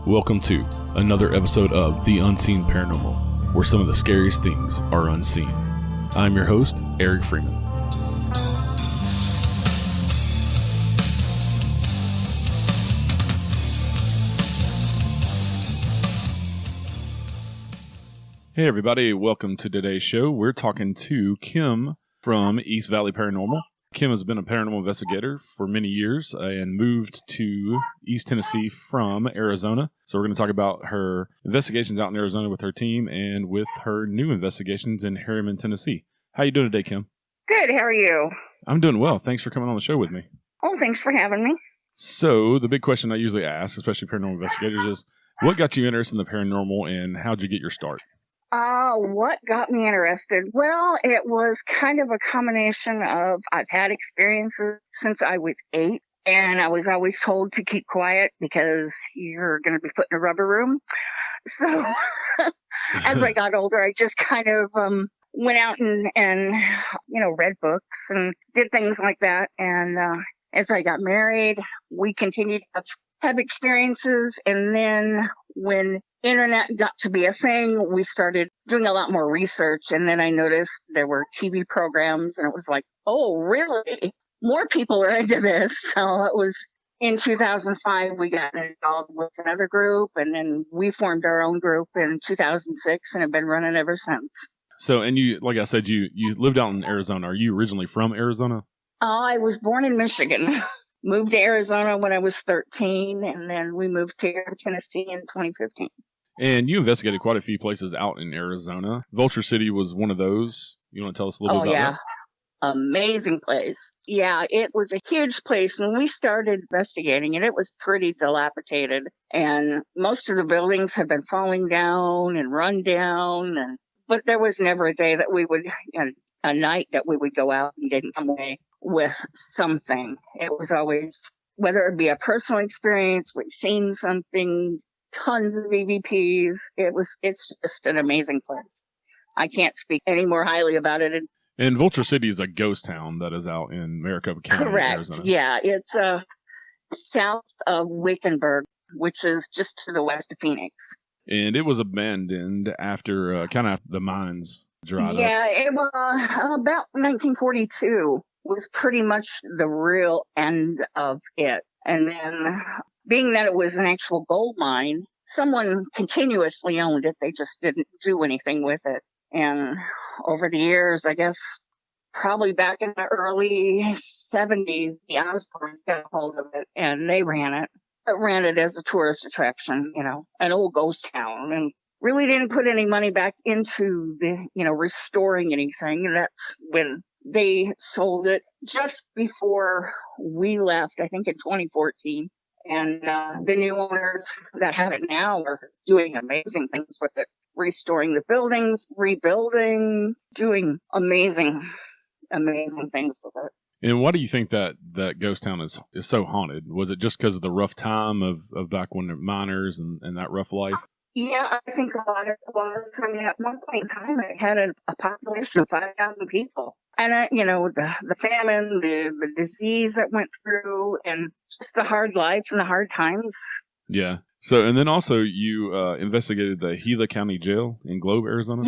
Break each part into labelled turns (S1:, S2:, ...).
S1: Welcome to another episode of The Unseen Paranormal, where some of the scariest things are unseen. I'm your host, Eric Freeman. Hey everybody, welcome to today's show. We're talking to Kim from East Valley Paranormal. Kim has been a paranormal investigator for many years and moved to East Tennessee from Arizona. So we're going to talk about her investigations out in Arizona with her team and with her new investigations in Harriman, Tennessee. How you doing today, Kim?
S2: Good. How are you?
S1: I'm doing well. Thanks for coming on the show with me.
S2: Oh, thanks for having me.
S1: So the big question I usually ask, especially paranormal investigators, is what got you interested in the paranormal and how'd you get your start?
S2: What got me interested? Well, it was kind of a combination of I've had experiences since I was 8, and I was always told to keep quiet because you're going to be put in a rubber room. So as I got older, I just kind of went out and read books and did things like that. And as I got married, we continued to have experiences. And then when internet got to be a thing, we started doing a lot more research. And then I noticed there were TV programs and it was like, oh, really? More people are into this. So it was in 2005, we got involved with another group, and then we formed our own group in 2006 and have been running ever since.
S1: So, and you, like I said, you lived out in Arizona. Are you originally from Arizona?
S2: I was born in Michigan. Moved to Arizona when I was 13, and then we moved to Tennessee in 2015.
S1: And you investigated quite a few places out in Arizona. Vulture City was one of those. You want to tell us a little bit about that?
S2: Amazing place. Yeah, it was a huge place. When we started investigating it, it was pretty dilapidated. And most of the buildings had been falling down and run down. But there was never a day that we would, a night that we would go out and didn't come away with something. It was always, whether it be a personal experience, we've seen something, tons of EVPs. It's just an amazing place. I can't speak any more highly about it.
S1: And Vulture City is a ghost town that is out in Maricopa County,
S2: correct.
S1: Arizona.
S2: Yeah, it's south of Wickenburg, which is just to the west of Phoenix.
S1: And it was abandoned after kind of the mines dried up.
S2: Yeah, it was about 1942 was pretty much the real end of it. And then, being that it was an actual gold mine, someone continuously owned it. They just didn't do anything with it. And over the years, I guess, probably back in the early 70s, the Osbournes got a hold of it, and they ran it. It ran it as a tourist attraction, an old ghost town, and really didn't put any money back into the, restoring anything. And that's when they sold it just before we left, I think in 2014. And the new owners that have it now are doing amazing things with it, restoring the buildings, rebuilding, doing amazing things with it.
S1: And why do you think that ghost town is so haunted? Was it just because of the rough time of back when the miners and that rough life?
S2: Yeah, I think a lot of it was. I mean, at one point in time, it had a population of 5,000 people. And, the famine, the disease that went through, and just the hard life and the hard times.
S1: Yeah. So, and then also you investigated the Gila County Jail in Globe, Arizona?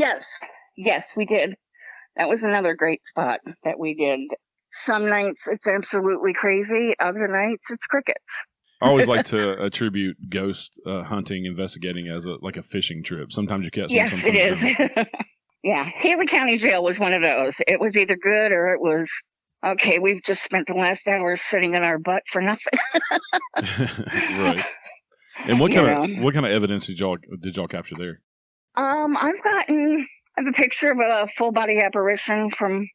S2: Yes, we did. That was another great spot that we did. Some nights it's absolutely crazy. Other nights it's crickets.
S1: I always like to attribute ghost hunting, investigating as a fishing trip. Sometimes you catch them.
S2: Yes, it is. Yeah, Haven County Jail was one of those. It was either good or it was, okay, we've just spent the last hour sitting in our butt for nothing.
S1: Right. And what kind of evidence did y'all capture there?
S2: I've gotten the picture of a full body apparition from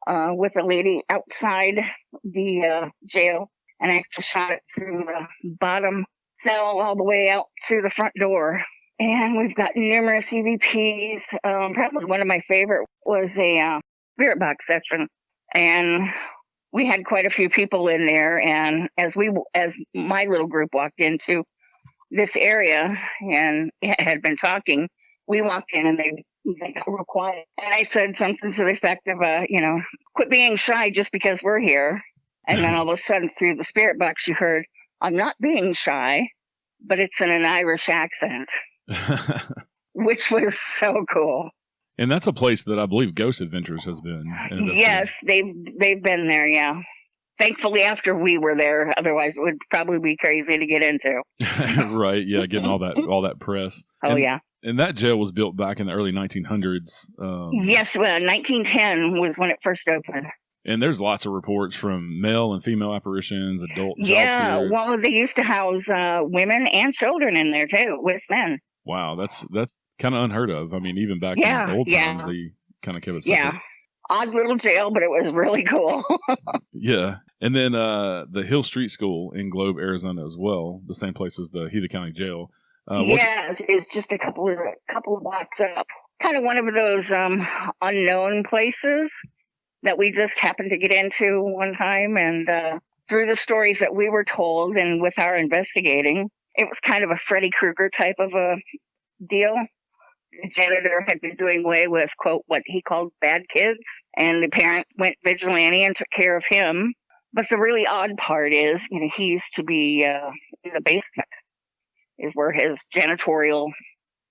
S2: with a lady outside the jail, and I actually shot it through the bottom cell all the way out through the front door. And we've got numerous EVPs. Probably one of my favorite was a spirit box session, and we had quite a few people in there. And as my little group walked into this area and had been talking, we walked in and they got real quiet. And I said something to the effect of, quit being shy just because we're here. And then all of a sudden through the spirit box, you heard, I'm not being shy. but it's in an Irish accent, which was so cool.
S1: And that's a place that I believe Ghost Adventures has been.
S2: Yes, they've been there, yeah. Thankfully, after we were there, otherwise it would probably be crazy to get into.
S1: Right, yeah, getting all that press.
S2: Oh, yeah.
S1: And that jail was built back in the early 1900s.
S2: Yes, well, 1910 was when it first opened.
S1: And there's lots of reports from male and female apparitions, adult child spirits.
S2: Well, they used to house women and children in there, too, with men.
S1: Wow, that's kind of unheard of. I mean, even back in the old times, they kind of kept it separate.
S2: Yeah, odd little jail, but it was really cool.
S1: Yeah. And then the Hill Street School in Globe, Arizona as well, the same place as the Heath County Jail.
S2: It's just a couple of blocks up. Kind of one of those unknown places that we just happened to get into one time. And through the stories that we were told and with our investigating, it was kind of a Freddy Krueger type of a deal. The janitor had been doing away with, quote, what he called bad kids, and the parent went vigilante and took care of him. But the really odd part is, he used to be in the basement, is where his janitorial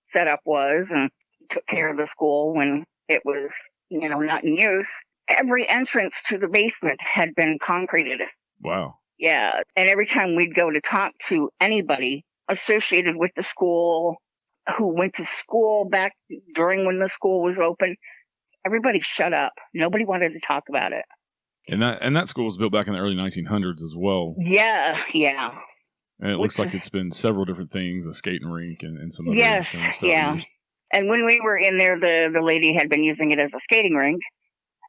S2: setup was, and he took care of the school when it was, not in use. Every entrance to the basement had been concreted.
S1: Wow.
S2: Yeah, and every time we'd go to talk to anybody associated with the school, who went to school back during when the school was open, everybody shut up. Nobody wanted to talk about it.
S1: And that school was built back in the early 1900s as well.
S2: Yeah.
S1: And it looks like it's been several different things, a skating rink and some other
S2: things. Yeah. And when we were in there, the lady had been using it as a skating rink.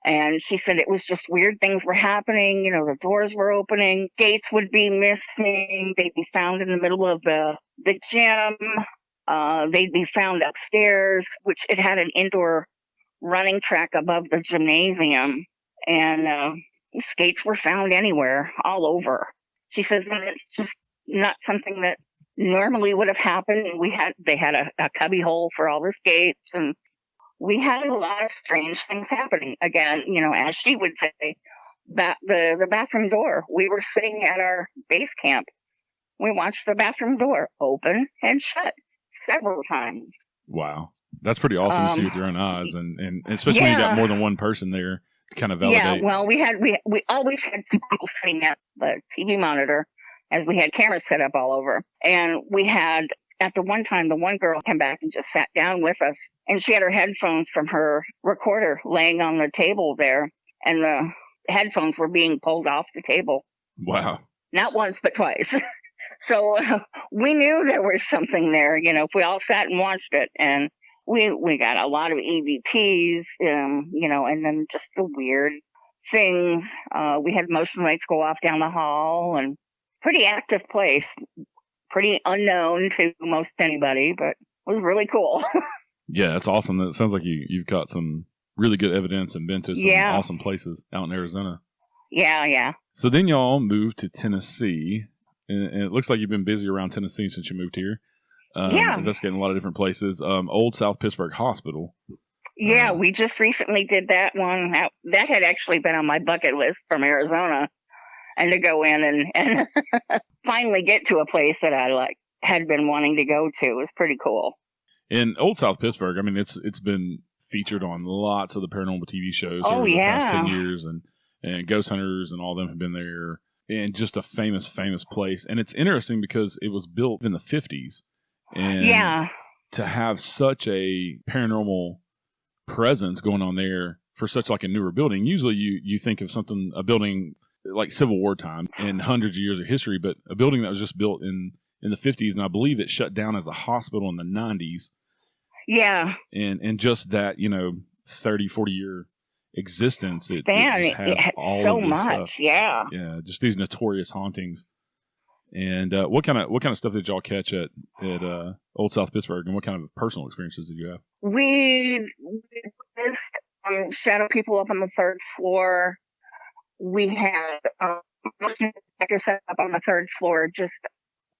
S2: And she said it was just weird things were happening. The doors were opening. Gates would be missing. They'd be found in the middle of the gym. They'd be found upstairs, which it had an indoor running track above the gymnasium. And skates were found anywhere, all over. She says, and it's just not something that normally would have happened. They had a cubby hole for all the skates, and we had a lot of strange things happening. Again, as she would say, that the bathroom door. We were sitting at our base camp. We watched the bathroom door open and shut several times.
S1: Wow, that's pretty awesome to see with your own eyes, and especially when you got more than one person there to kind of validate.
S2: Yeah, well, we always had people sitting at the TV monitor, as we had cameras set up all over, and we had. At the one time, the one girl came back and just sat down with us, and she had her headphones from her recorder laying on the table there, and the headphones were being pulled off the table.
S1: Wow.
S2: Not once, but twice. So we knew there was something there, if we all sat and watched it, and we got a lot of EVPs, and then just the weird things. We had motion lights go off down the hall, and pretty active place. Pretty unknown to most anybody, but it was really cool.
S1: Yeah, that's awesome. It sounds like you've got some really good evidence and been to some awesome places out in Arizona.
S2: Yeah.
S1: So then y'all moved to Tennessee, and it looks like you've been busy around Tennessee since you moved here. Investigating a lot of different places. Old South Pittsburgh Hospital.
S2: Yeah, we just recently did that one. That had actually been on my bucket list from Arizona. And to go in and finally get to a place that I had been wanting to go to was pretty cool.
S1: In Old South Pittsburgh, I mean, it's been featured on lots of the paranormal TV shows over the past 10 years, and Ghost Hunters and all of them have been there, and just a famous place. And it's interesting because it was built in the 50s, and to have such a paranormal presence going on there for such like a newer building. Usually you think of a building like Civil War time and hundreds of years of history, but a building that was just built in the 50s, and I believe it shut down as a hospital in the 90s.
S2: Yeah.
S1: And just that, 30, 40-year existence, it
S2: just
S1: has all
S2: so
S1: of this
S2: much
S1: stuff.
S2: Yeah,
S1: just these notorious hauntings. And what kind of stuff did y'all catch at Old South Pittsburgh, and what kind of personal experiences did you have?
S2: We witnessed shadow people up on the third floor. We had motion detector set up on the third floor, just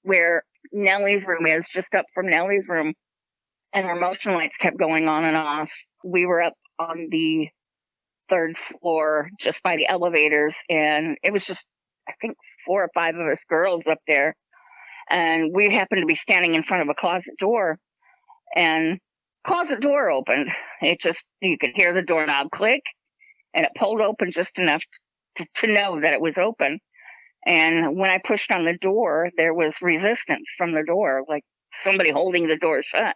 S2: where Nellie's room is, just up from Nellie's room, and our motion lights kept going on and off. We were up on the third floor just by the elevators, and it was just, I think, 4 or 5 of us girls up there. And we happened to be standing in front of a closet door, and closet door opened. You could hear the doorknob click, and it pulled open just enough to know that it was open. And when I pushed on the door, there was resistance from the door, like somebody holding the door shut.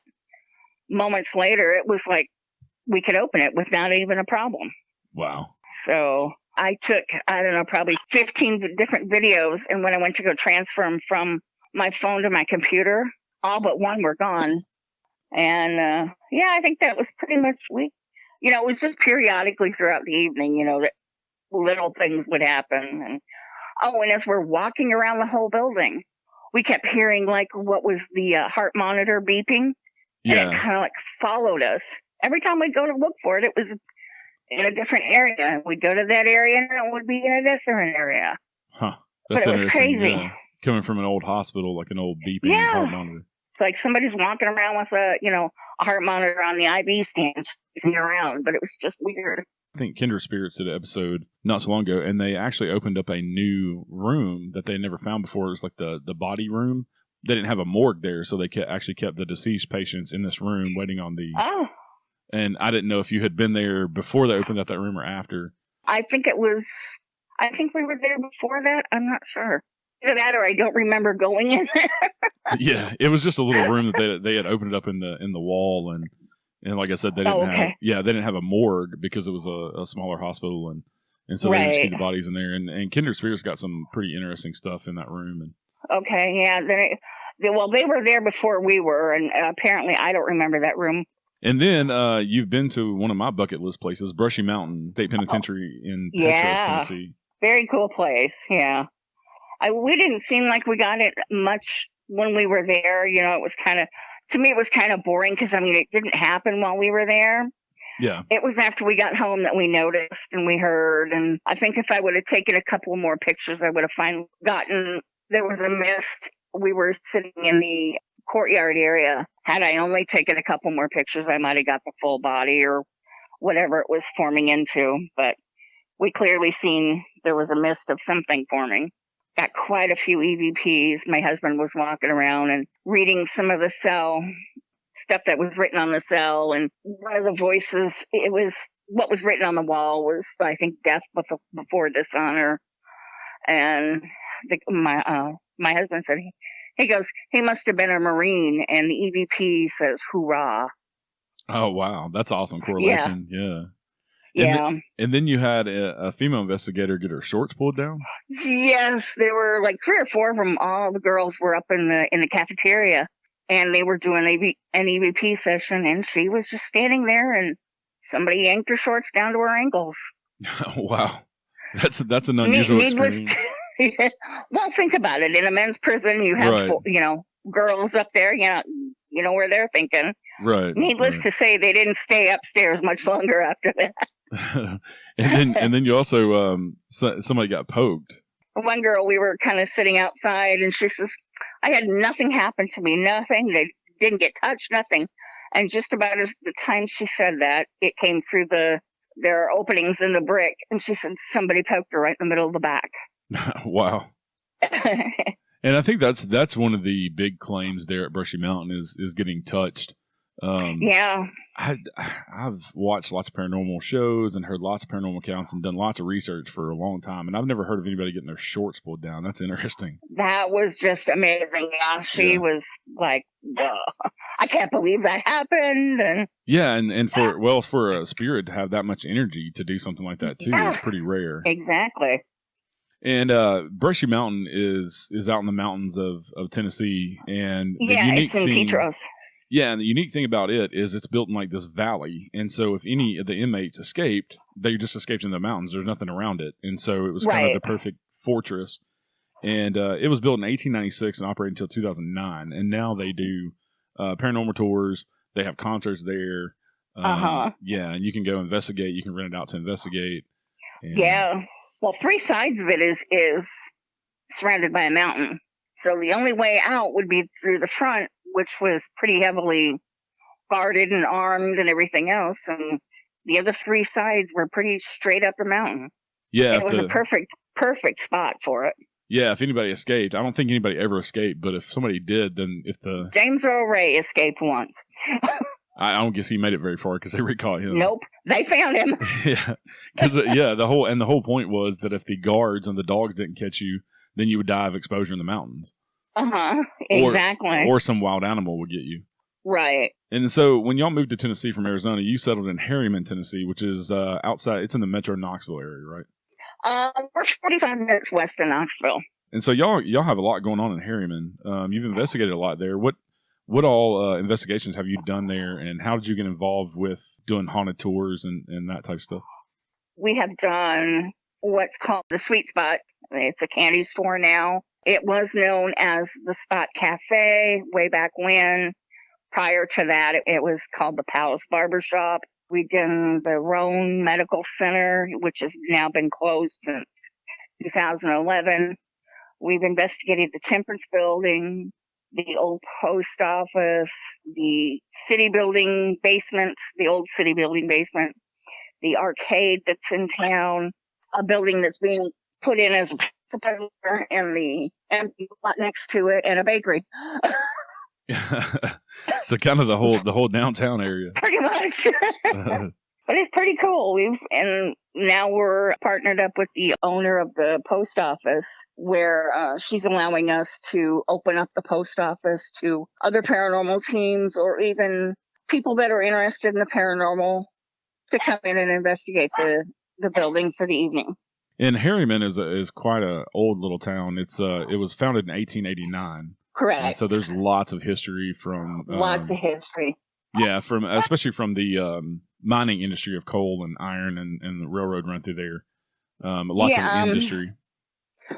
S2: Moments later, it was like we could open it without even a problem.
S1: Wow.
S2: So I took, I don't know, probably 15 different videos. And when I went to go transfer them from my phone to my computer, all but one were gone. And yeah, I think that was pretty much it was just periodically throughout the evening, that little things would happen. And as we're walking around the whole building, we kept hearing like what was the heart monitor beeping.
S1: Yeah.
S2: And it kind of like followed us. Every time we'd go to look for it, it was in a different area. We'd go to that area and it would be in a different area.
S1: Huh.
S2: But it was crazy.
S1: Yeah. Coming from an old hospital, like an old beeping heart monitor.
S2: It's like somebody's walking around with a heart monitor on the IV stand chasing around, but it was just weird.
S1: I think Kindred Spirits did an episode not so long ago, and they actually opened up a new room that they had never found before. It was like the body room. They didn't have a morgue there, so they actually kept the deceased patients in this room waiting on the...
S2: Oh.
S1: And I didn't know if you had been there before they opened up that room or after.
S2: I think we were there before that. I'm not sure. Either that or I don't remember going in there.
S1: Yeah, it was just a little room that they had opened up in the wall, and like I said, they didn't have a morgue because it was a smaller hospital, and so they just keep the bodies in there. And Kindred Spirits got some pretty interesting stuff in that room. And
S2: okay, yeah. They were there before we were, and apparently I don't remember that room.
S1: And then you've been to one of my bucket list places, Brushy Mountain State Penitentiary in Petros, Tennessee.
S2: Very cool place, yeah. We didn't seem like we got it much when we were there. It was to me, it was kind of boring because, it didn't happen while we were there.
S1: Yeah.
S2: It was after we got home that we noticed and we heard. And I think if I would have taken a couple more pictures, I would have gotten, there was a mist. We were sitting in the courtyard area. Had I only taken a couple more pictures, I might have got the full body or whatever it was forming into. But we clearly seen there was a mist of something forming. Got quite a few EVPs. My husband was walking around and reading some of the cell stuff that was written on the cell. And one of the voices, it was what was written on the wall was, I think, death before dishonor. And my husband said, he goes, he must have been a Marine. And the EVP says, hoorah.
S1: Oh, wow. That's awesome correlation. Yeah.
S2: Yeah.
S1: And then you had a female investigator get her shorts pulled down?
S2: Yes, there were like 3 or 4 of them. All the girls were up in the cafeteria, and they were doing an EVP session, and she was just standing there, and somebody yanked her shorts down to her ankles.
S1: Wow. That's an unusual experience.
S2: Well, think about it. In a men's prison, you have, girls up there, you know where they're thinking.
S1: Right.
S2: Needless to say, they didn't stay upstairs much longer after that.
S1: and then you also somebody got poked.
S2: One girl, we were kind of sitting outside, and she says, I had nothing happen to me, nothing. They didn't get touched, nothing. And just about as the time she said that, it came through there are openings in the brick, and she said somebody poked her right in the middle of the back.
S1: Wow. And I think that's one of the big claims there at Brushy Mountain is getting touched.
S2: Yeah.
S1: I've watched lots of paranormal shows and heard lots of paranormal accounts and done lots of research for a long time, and I've never heard of anybody getting their shorts pulled down. That's interesting.
S2: That was just amazing. Yeah, she was like, I can't believe that happened. And
S1: and for a spirit to have that much energy to do something like that too is pretty rare.
S2: Exactly.
S1: And Brushy Mountain is out in the mountains of Tennessee, and the
S2: unique it's in Petros.
S1: Yeah, and the unique thing about it is it's built in like this valley, and so if any of the inmates escaped, they just escaped in the mountains. There's nothing around it, and so it was kind of the perfect fortress. And it was built in 1896 and operated until 2009, and now they do paranormal tours. They have concerts there. Yeah, and you can go investigate. You can rent it out to investigate.
S2: And, well, 3 sides of it is surrounded by a mountain, so the only way out would be through the front, which was pretty heavily guarded and armed and everything else. And the other 3 sides were pretty straight up the mountain.
S1: Yeah.
S2: And it was a perfect spot for it.
S1: Yeah, if anybody escaped, I don't think anybody ever escaped, but if somebody did, then
S2: James Earl Ray escaped once.
S1: I don't guess he made it very far because they recaught him.
S2: Nope, they found him.
S1: Yeah, because the whole point was that if the guards and the dogs didn't catch you, then you would die of exposure in the mountains.
S2: Exactly.
S1: Or some wild animal would get you.
S2: Right.
S1: And so when y'all moved to Tennessee from Arizona, you settled in Harriman, Tennessee, which is outside. It's in the Metro Knoxville area, right?
S2: We're 45 minutes west of Knoxville.
S1: And so y'all have a lot going on in Harriman. You've investigated a lot there. What all investigations have you done there, and how did you get involved with doing haunted tours and that type of stuff?
S2: We have done what's called the Sweet Spot. It's a candy store now. It was known as the Spot Cafe way back when. Prior to that, it was called the Palace Barbershop. We've done the Roan Medical Center, which has now been closed since 2011. We've investigated the Temperance Building, the old post office, the city building basement, the old city building basement, the arcade that's in town, a building that's being put in as a pizza parlor, and the empty lot next to it, and a bakery.
S1: So kind of the whole downtown area.
S2: Pretty much. But it's pretty cool. And now we're partnered up with the owner of the post office, where she's allowing us to open up the post office to other paranormal teams or even people that are interested in the paranormal to come in and investigate the building for the evening.
S1: And Harriman is quite a old little town. It was founded in 1889.
S2: Correct.
S1: And so there's lots of history from
S2: lots of history.
S1: Yeah, especially from the mining industry of coal and iron and the railroad run through there. Lots of industry.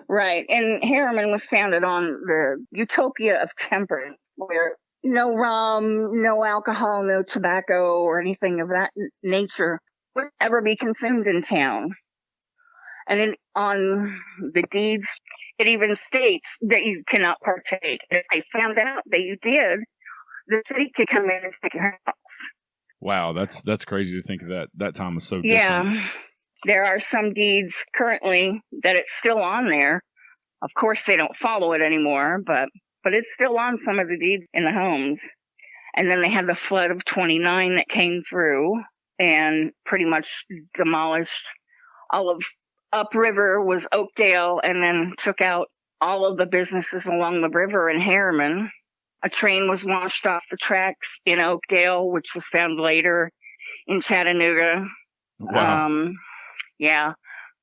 S2: Right. And Harriman was founded on the utopia of temperance, where no rum, no alcohol, no tobacco, or anything of that nature would ever be consumed in town. And on the deeds, it even states that you cannot partake. And if they found out that you did, the city could come in and take your house.
S1: Wow, that's crazy to think of that time was so different.
S2: Yeah, there are some deeds currently that it's still on there. Of course, they don't follow it anymore, but it's still on some of the deeds in the homes. And then they had the flood of 29 that came through and pretty much demolished all of upriver was Oakdale, and then took out all of the businesses along the river in Harriman. A train was washed off the tracks in Oakdale, which was found later in Chattanooga.
S1: Wow.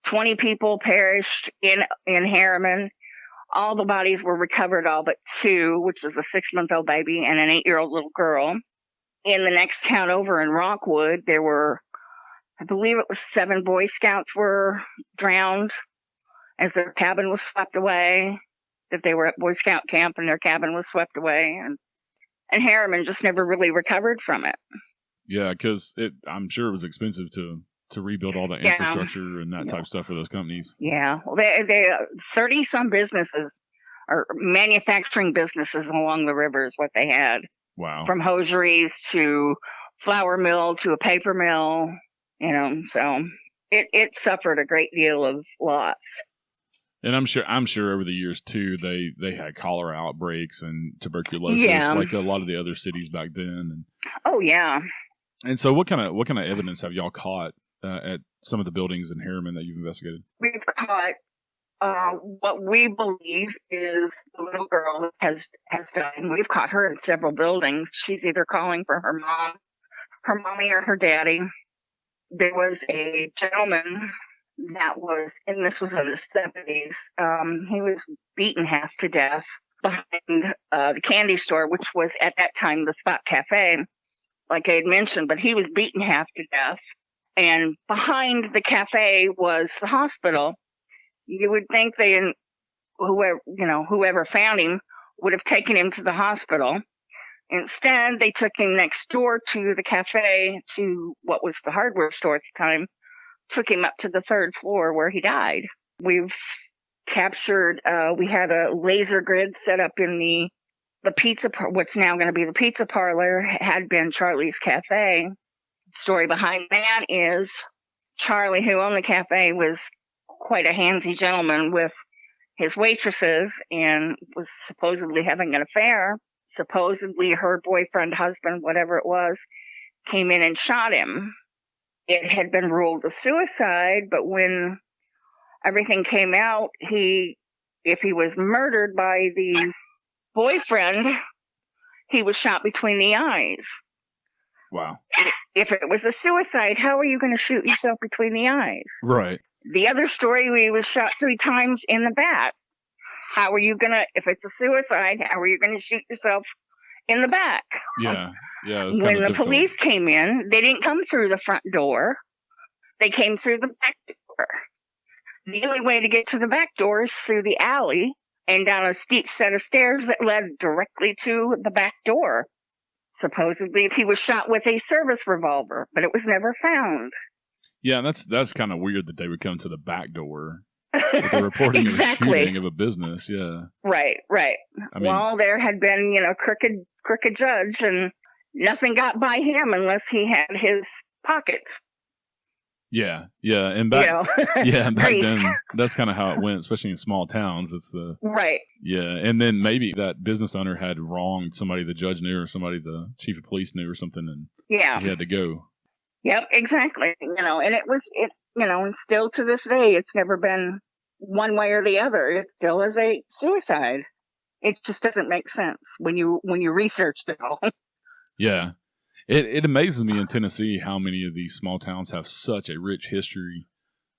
S2: 20 people perished in Harriman. All the bodies were recovered, all but 2, which was a 6-month-old baby and an 8-year-old little girl. In the next town over in Rockwood, there were, I believe it was 7 Boy Scouts were drowned as their cabin was swept away. That they were at Boy Scout camp and their cabin was swept away, and Harriman just never really recovered from it.
S1: Yeah, because I'm sure it was expensive to rebuild all the infrastructure and that type of stuff for those companies.
S2: Yeah, well, they 30 some businesses or manufacturing businesses along the river is what they had.
S1: Wow,
S2: from hosieries to flour mill to a paper mill, so it suffered a great deal of loss.
S1: And I'm sure over the years too, they had cholera outbreaks and tuberculosis, like a lot of the other cities back then. And,
S2: oh yeah.
S1: And so, what kind of evidence have y'all caught at some of the buildings in Harriman that you've investigated?
S2: We've caught what we believe is the little girl has died. We've caught her in several buildings. She's either calling for her mom, her mommy, or her daddy. There was a gentleman that was, and this was in the 70s, he was beaten half to death behind the candy store, which was at that time the Spot Cafe, like I had mentioned, but he was beaten half to death. And behind the cafe was the hospital. You would think whoever found him would have taken him to the hospital. Instead, they took him next door to the cafe, to what was the hardware store at the time, took him up to the 3rd floor where he died. We've captured, we had a laser grid set up in the pizza, what's now going to be the pizza parlor, had been Charlie's Cafe. The story behind that is Charlie, who owned the cafe, was quite a handsy gentleman with his waitresses and was supposedly having an affair. Supposedly her boyfriend, husband, whatever it was, came in and shot him. It had been ruled a suicide, but when everything came out, if he was murdered by the boyfriend, he was shot between the eyes.
S1: Wow.
S2: If it was a suicide, how are you going to shoot yourself between the eyes?
S1: Right.
S2: The other story, he was shot 3 times in the back. How are you going to, if it's a suicide, how are you going to shoot yourself in the back?
S1: Yeah.
S2: When the police came in, they didn't come through the front door. They came through the back door. The only way to get to the back door is through the alley and down a steep set of stairs that led directly to the back door. Supposedly, he was shot with a service revolver, but it was never found.
S1: Yeah, that's kind of weird that they would come to the back door with the reporting
S2: Exactly.
S1: of a shooting of a business. Yeah.
S2: Right.
S1: I mean,
S2: Well, there had been, crooked judge, and nothing got by him unless he had his pockets.
S1: Yeah, and back, back
S2: Grease.
S1: then, that's kind of how it went, especially in small towns. It's the
S2: right.
S1: Yeah, and then maybe that business owner had wronged somebody the judge knew, or somebody the chief of police knew, or something, and he had to go.
S2: Yep, exactly. And and still to this day, it's never been one way or the other. It still is a suicide. It just doesn't make sense when you research it all.
S1: Yeah. It amazes me in Tennessee how many of these small towns have such a rich history.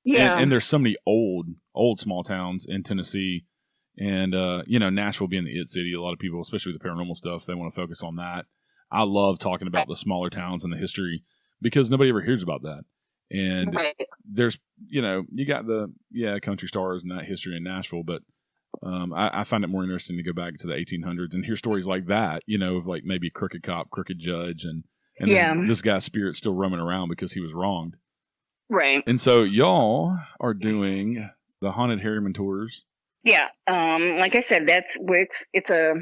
S2: Yeah.
S1: And there's so many old small towns in Tennessee. And, Nashville being the it city, a lot of people, especially with the paranormal stuff, they want to focus on that. I love talking about the smaller towns and the history because nobody ever hears about that. And there's, you got the, country stars and that history in Nashville, but I find it more interesting to go back to the 1800s and hear stories like that, of like maybe crooked cop, crooked judge, and this guy's spirit's still roaming around because he was wronged.
S2: Right.
S1: And so y'all are doing the Haunted Harriman Tours.
S2: Yeah. Like I said, it's a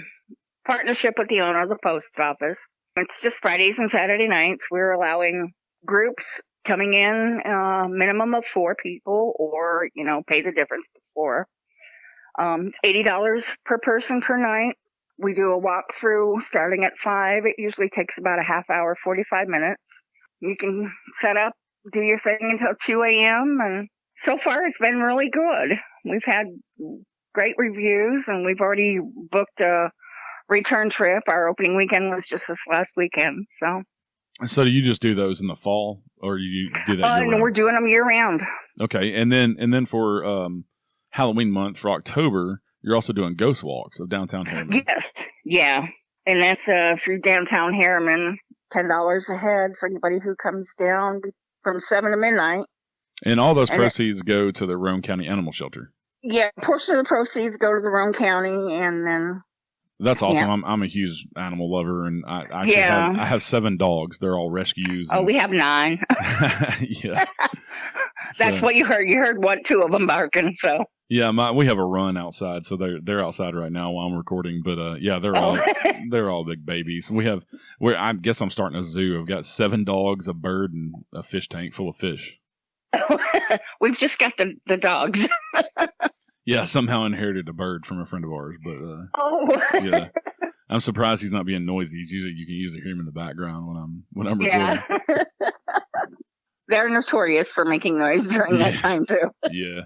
S2: partnership with the owner of the post office. It's just Fridays and Saturday nights. We're allowing groups coming in, minimum of 4 people, or, pay the difference before. It's $80 per person per night. We do a walkthrough starting at 5. It usually takes about a half hour, 45 minutes. You can set up, do your thing until 2 a.m. And so far it's been really good. We've had great reviews, and we've already booked a return trip. Our opening weekend was just this last weekend. So
S1: do you just do those in the fall, or do you do that year-round?
S2: No, we're doing them year-round.
S1: Okay, and then for Halloween month, for October, you're also doing ghost walks of downtown Harriman.
S2: Yes, yeah, and that's through downtown Harriman. $10 a head for anybody who comes down from 7 to midnight.
S1: And all those proceeds go to the Roane County Animal Shelter.
S2: Yeah, a portion of the proceeds go to the Roane County, and then...
S1: That's awesome. Yeah. I'm a huge animal lover, and I have 7 dogs. They're all rescues.
S2: Oh, we have 9.
S1: Yeah.
S2: That's what you heard. You heard 2 of them barking, so...
S1: Yeah, we have a run outside, so they're outside right now while I'm recording. But they're all big babies. I guess I'm starting a zoo. I've got 7 dogs, a bird, and a fish tank full of fish.
S2: We've just got the dogs.
S1: Yeah, somehow inherited a bird from a friend of ours, but
S2: yeah,
S1: I'm surprised he's not being noisy. You can usually hear him in the background when I'm recording.
S2: Yeah. They're notorious for making noise during that time too.
S1: Yeah.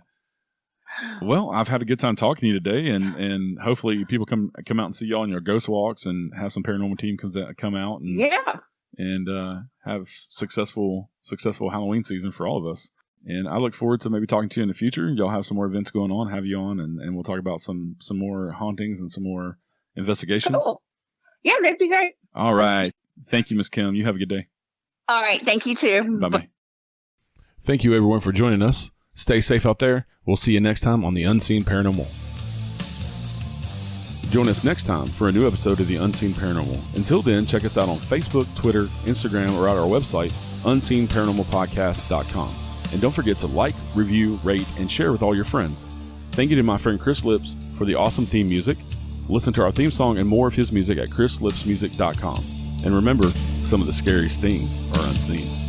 S1: Well, I've had a good time talking to you today, and hopefully people come out and see y'all on your ghost walks, and have some paranormal team come out and have successful Halloween season for all of us. And I look forward to maybe talking to you in the future. Y'all have some more events going on, have you on, and we'll talk about some more hauntings and some more investigations.
S2: Cool. Yeah, that'd be great.
S1: All right. Thank you, Miss Kim. You have a good day. All
S2: right. Thank you too.
S1: Bye-bye. Thank you, everyone, for joining us. Stay safe out there. We'll see you next time on The Unseen Paranormal. Join us next time for a new episode of The Unseen Paranormal. Until then, check us out on Facebook, Twitter, Instagram, or at our website, unseenparanormalpodcast.com. And don't forget to like, review, rate, and share with all your friends. Thank you to my friend Chris Lips for the awesome theme music. Listen to our theme song and more of his music at chrislipsmusic.com. And remember, some of the scariest things are unseen.